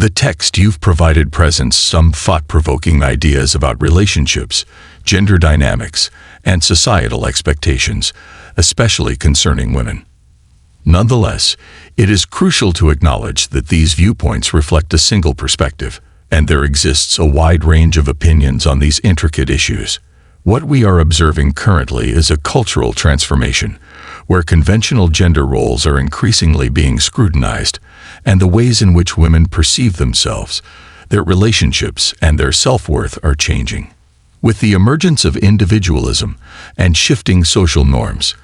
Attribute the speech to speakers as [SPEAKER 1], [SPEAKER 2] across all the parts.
[SPEAKER 1] The text you've provided presents some thought-provoking ideas about relationships, gender dynamics, and societal expectations, especially concerning women. Nonetheless, it is crucial to acknowledge that these viewpoints reflect a single perspective, and there exists a wide range of opinions on these intricate issues. What we are observing currently is a cultural transformation, where conventional gender roles are increasingly being scrutinized, and the ways in which women perceive themselves, their relationships, and their self-worth are changing. With the emergence of individualism and shifting social norms,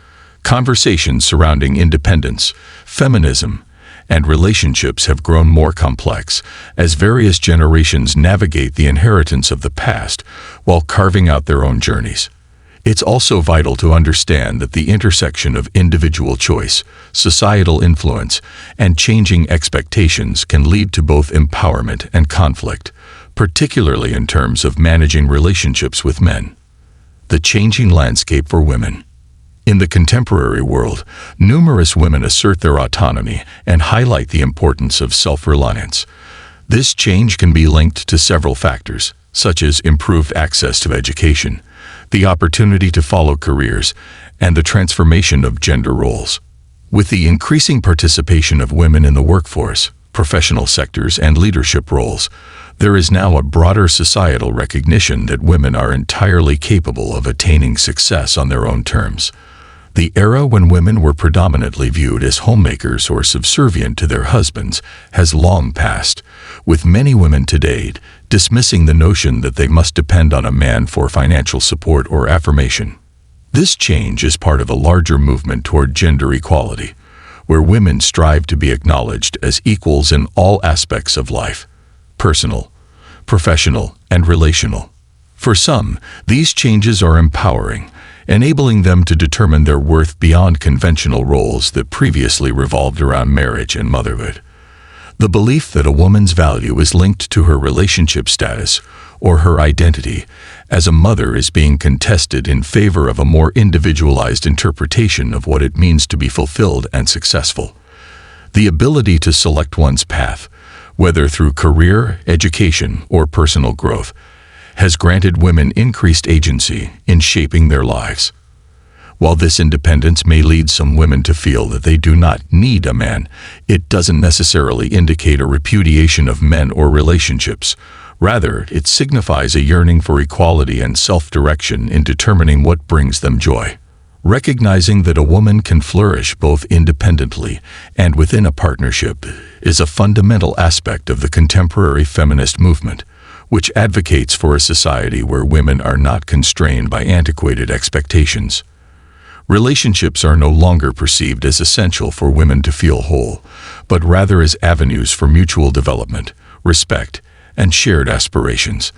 [SPEAKER 1] conversations surrounding independence, feminism, and relationships have grown more complex as various generations navigate the inheritance of the past while carving out their own journeys. It's also vital to understand that the intersection of individual choice, societal influence, and changing expectations can lead to both empowerment and conflict, particularly in terms of managing relationships with men. The changing landscape for women. In the contemporary world, numerous women assert their autonomy and highlight the importance of self-reliance. This change can be linked to several factors, such as improved access to education, the opportunity to follow careers, and the transformation of gender roles. With the increasing participation of women in the workforce, professional sectors, and leadership roles, there is now a broader societal recognition that women are entirely capable of attaining success on their own terms. The era when women were predominantly viewed as homemakers or subservient to their husbands has long passed, with many women today dismissing the notion that they must depend on a man for financial support or affirmation. This change is part of a larger movement toward gender equality, where women strive to be acknowledged as equals in all aspects of life: personal, professional, and relational. For some, these changes are empowering, enabling them to determine their worth beyond conventional roles that previously revolved around marriage and motherhood. The belief that a woman's value is linked to her relationship status or her identity as a mother is being contested in favor of a more individualized interpretation of what it means to be fulfilled and successful. The ability to select one's path, whether through career, education, or personal growth, has granted women increased agency in shaping their lives. While this independence may lead some women to feel that they do not need a man, it doesn't necessarily indicate a repudiation of men or relationships. Rather, it signifies a yearning for equality and self-direction in determining what brings them joy. Recognizing that a woman can flourish both independently and within a partnership is a fundamental aspect of the contemporary feminist movement, which advocates for a society where women are not constrained by antiquated expectations. Relationships are no longer perceived as essential for women to feel whole, but rather as avenues for mutual development, respect, and shared aspirations.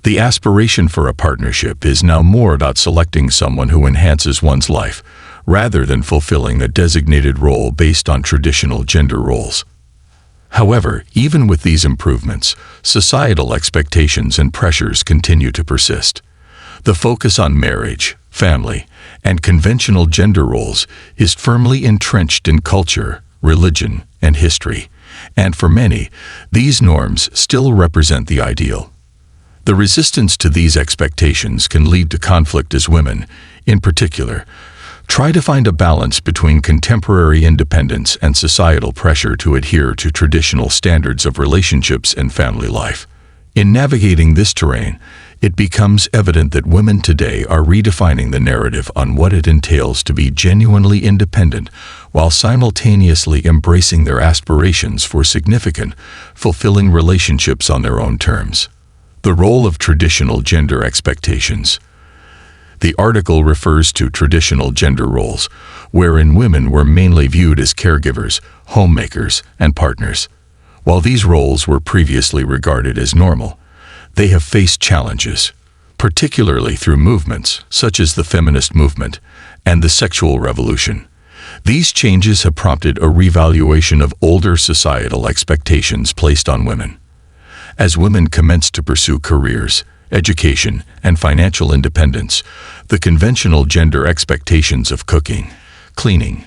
[SPEAKER 1] The aspiration for a partnership is now more about selecting someone who enhances one's life, rather than fulfilling a designated role based on traditional gender roles. However, even with these improvements, societal expectations and pressures continue to persist. The focus on marriage, family, and conventional gender roles is firmly entrenched in culture, religion, and history, and for many, these norms still represent the ideal. The resistance to these expectations can lead to conflict as women, in particular, try to find a balance between contemporary independence and societal pressure to adhere to traditional standards of relationships and family life. In navigating this terrain, it becomes evident that women today are redefining the narrative on what it entails to be genuinely independent, while simultaneously embracing their aspirations for significant, fulfilling relationships on their own terms. The role of traditional gender expectations. The article refers to traditional gender roles, wherein women were mainly viewed as caregivers, homemakers, and partners. While these roles were previously regarded as normal, they have faced challenges, particularly through movements such as the feminist movement and the sexual revolution. These changes have prompted a revaluation of older societal expectations placed on women. As women commenced to pursue careers, education, and financial independence, the conventional gender expectations of cooking, cleaning,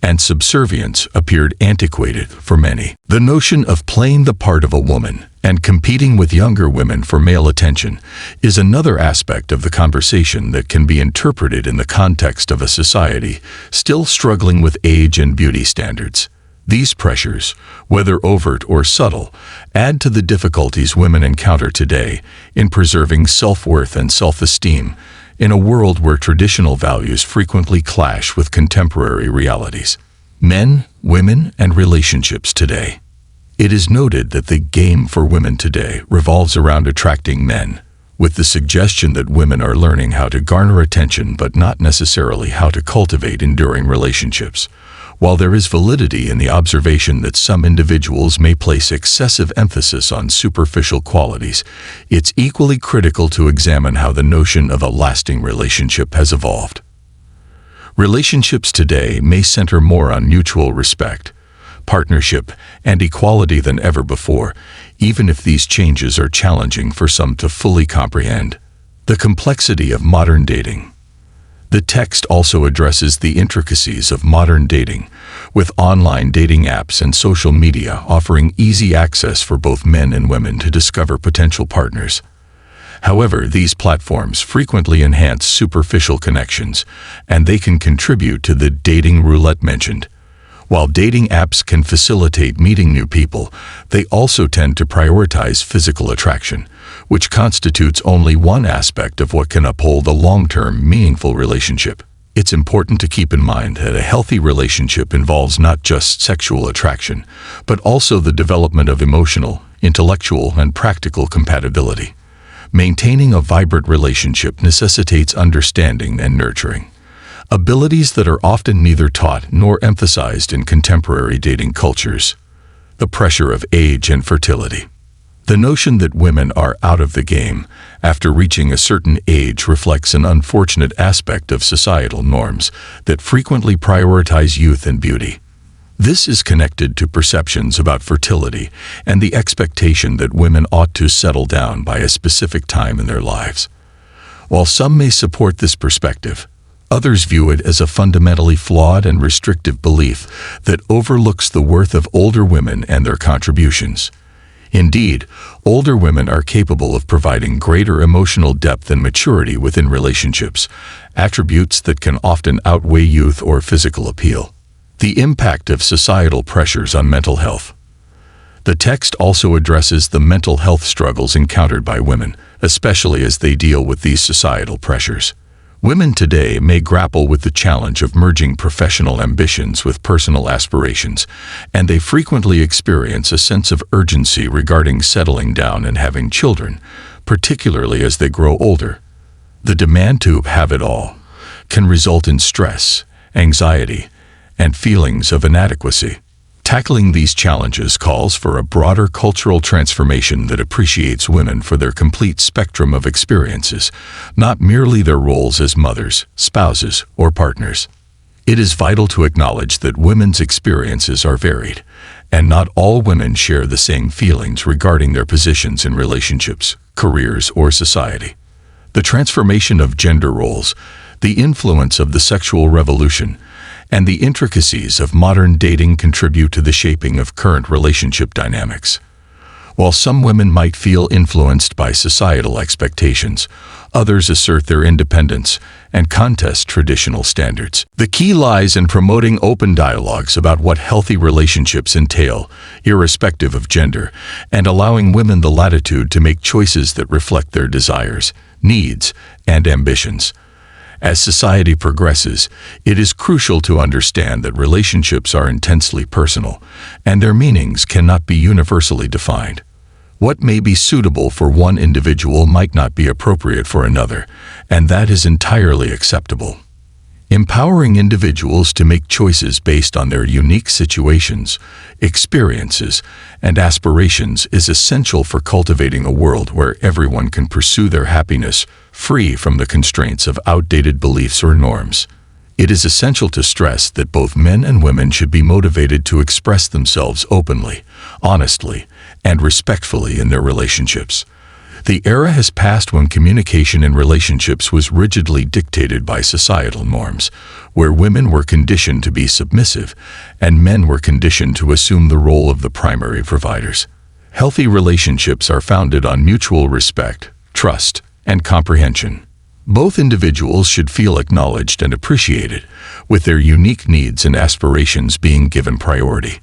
[SPEAKER 1] and subservience appeared antiquated for many. The notion of playing the part of a woman and competing with younger women for male attention is another aspect of the conversation that can be interpreted in the context of a society still struggling with age and beauty standards. These pressures, whether overt or subtle, add to the difficulties women encounter today in preserving self-worth and self-esteem in a world where traditional values frequently clash with contemporary realities. Men, women, and relationships today. It is noted that the game for women today revolves around attracting men, with the suggestion that women are learning how to garner attention but not necessarily how to cultivate enduring relationships. While there is validity in the observation that some individuals may place excessive emphasis on superficial qualities, it's equally critical to examine how the notion of a lasting relationship has evolved. Relationships today may center more on mutual respect, partnership, and equality than ever before, even if these changes are challenging for some to fully comprehend. The complexity of modern dating. The text also addresses the intricacies of modern dating, with online dating apps and social media offering easy access for both men and women to discover potential partners. However, these platforms frequently enhance superficial connections, and they can contribute to the dating roulette mentioned. While dating apps can facilitate meeting new people, they also tend to prioritize physical attraction, which constitutes only one aspect of what can uphold a long-term, meaningful relationship. It's important to keep in mind that a healthy relationship involves not just sexual attraction, but also the development of emotional, intellectual, and practical compatibility. Maintaining a vibrant relationship necessitates understanding and nurturing, abilities that are often neither taught nor emphasized in contemporary dating cultures. The pressure of age and fertility. The notion that women are out of the game after reaching a certain age reflects an unfortunate aspect of societal norms that frequently prioritize youth and beauty. This is connected to perceptions about fertility and the expectation that women ought to settle down by a specific time in their lives. While some may support this perspective, others view it as a fundamentally flawed and restrictive belief that overlooks the worth of older women and their contributions. Indeed, older women are capable of providing greater emotional depth and maturity within relationships, attributes that can often outweigh youth or physical appeal. The impact of societal pressures on mental health. The text also addresses the mental health struggles encountered by women, especially as they deal with these societal pressures. Women today may grapple with the challenge of merging professional ambitions with personal aspirations, and they frequently experience a sense of urgency regarding settling down and having children, particularly as they grow older. The demand to have it all can result in stress, anxiety, and feelings of inadequacy. Tackling these challenges calls for a broader cultural transformation that appreciates women for their complete spectrum of experiences, not merely their roles as mothers, spouses, or partners. It is vital to acknowledge that women's experiences are varied, and not all women share the same feelings regarding their positions in relationships, careers, or society. The transformation of gender roles, the influence of the sexual revolution, and the intricacies of modern dating contribute to the shaping of current relationship dynamics. While some women might feel influenced by societal expectations, others assert their independence and contest traditional standards. The key lies in promoting open dialogues about what healthy relationships entail, irrespective of gender, and allowing women the latitude to make choices that reflect their desires, needs, and ambitions. As society progresses, it is crucial to understand that relationships are intensely personal, and their meanings cannot be universally defined. What may be suitable for one individual might not be appropriate for another, and that is entirely acceptable. Empowering individuals to make choices based on their unique situations, experiences, and aspirations is essential for cultivating a world where everyone can pursue their happiness, free from the constraints of outdated beliefs or norms. It is essential to stress that both men and women should be motivated to express themselves openly, honestly, and respectfully in their relationships. The era has passed when communication in relationships was rigidly dictated by societal norms, where women were conditioned to be submissive and men were conditioned to assume the role of the primary providers. Healthy relationships are founded on mutual respect, trust, and comprehension. Both individuals should feel acknowledged and appreciated, with their unique needs and aspirations being given priority.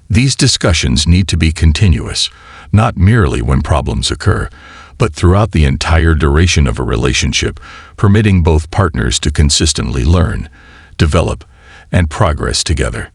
[SPEAKER 1] These discussions need to be continuous, not merely when problems occur, but throughout the entire duration of a relationship, permitting both partners to consistently learn, develop, and progress together.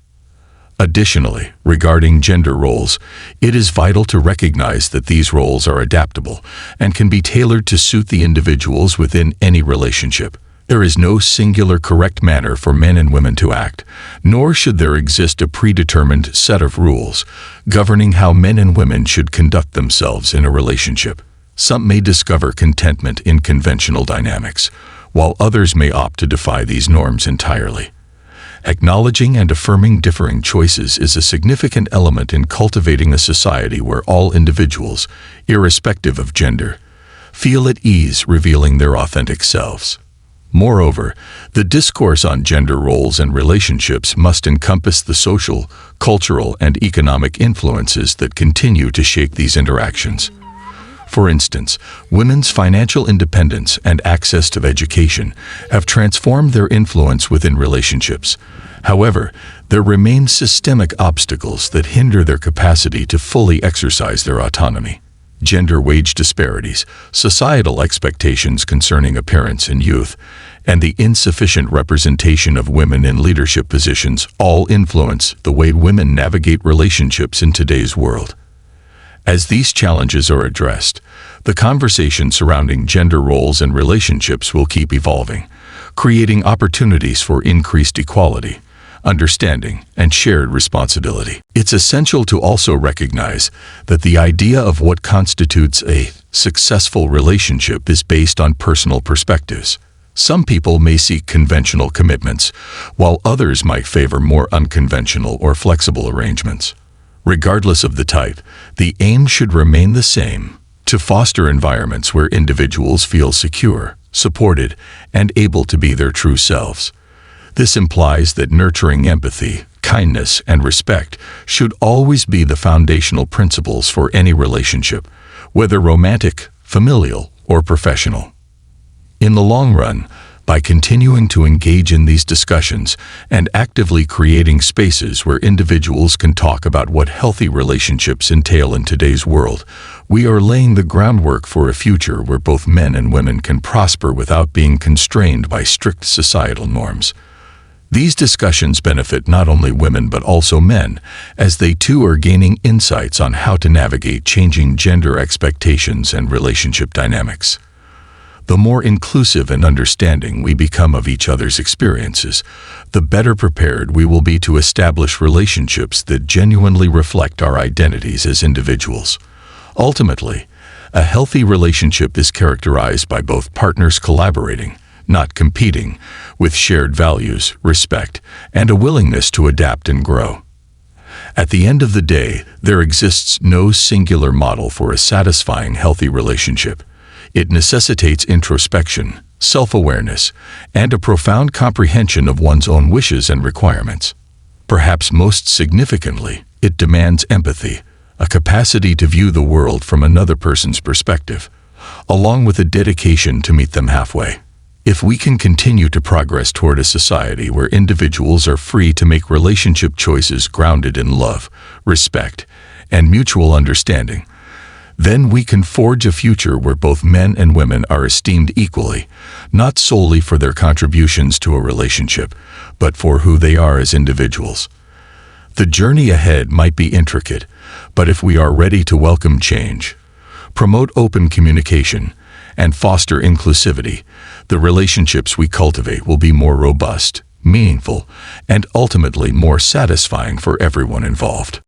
[SPEAKER 1] Additionally, regarding gender roles, it is vital to recognize that these roles are adaptable and can be tailored to suit the individuals within any relationship. There is no singular correct manner for men and women to act, nor should there exist a predetermined set of rules governing how men and women should conduct themselves in a relationship. Some may discover contentment in conventional dynamics, while others may opt to defy these norms entirely. Acknowledging and affirming differing choices is a significant element in cultivating a society where all individuals, irrespective of gender, feel at ease revealing their authentic selves. Moreover, the discourse on gender roles and relationships must encompass the social, cultural, and economic influences that continue to shape these interactions. For instance, women's financial independence and access to education have transformed their influence within relationships. However, there remain systemic obstacles that hinder their capacity to fully exercise their autonomy. Gender wage disparities, societal expectations concerning appearance and youth, and the insufficient representation of women in leadership positions all influence the way women navigate relationships in today's world. As these challenges are addressed, the conversation surrounding gender roles and relationships will keep evolving, creating opportunities for increased equality, understanding, and shared responsibility. It's essential to also recognize that the idea of what constitutes a successful relationship is based on personal perspectives. Some people may seek conventional commitments, while others might favor more unconventional or flexible arrangements. Regardless of the type, the aim should remain the same: to foster environments where individuals feel secure, supported, and able to be their true selves. This implies that nurturing empathy, kindness, and respect should always be the foundational principles for any relationship, whether romantic, familial, or professional. In the long run, by continuing to engage in these discussions and actively creating spaces where individuals can talk about what healthy relationships entail in today's world, we are laying the groundwork for a future where both men and women can prosper without being constrained by strict societal norms. These discussions benefit not only women but also men, as they too are gaining insights on how to navigate changing gender expectations and relationship dynamics. The more inclusive and understanding we become of each other's experiences, the better prepared we will be to establish relationships that genuinely reflect our identities as individuals. Ultimately, a healthy relationship is characterized by both partners collaborating, not competing, with shared values, respect, and a willingness to adapt and grow. At the end of the day, there exists no singular model for a satisfying, healthy relationship. It necessitates introspection, self-awareness, and a profound comprehension of one's own wishes and requirements. Perhaps most significantly, it demands empathy, a capacity to view the world from another person's perspective, along with a dedication to meet them halfway. If we can continue to progress toward a society where individuals are free to make relationship choices grounded in love, respect, and mutual understanding, then we can forge a future where both men and women are esteemed equally, not solely for their contributions to a relationship, but for who they are as individuals. The journey ahead might be intricate, but if we are ready to welcome change, promote open communication, and foster inclusivity, the relationships we cultivate will be more robust, meaningful, and ultimately more satisfying for everyone involved.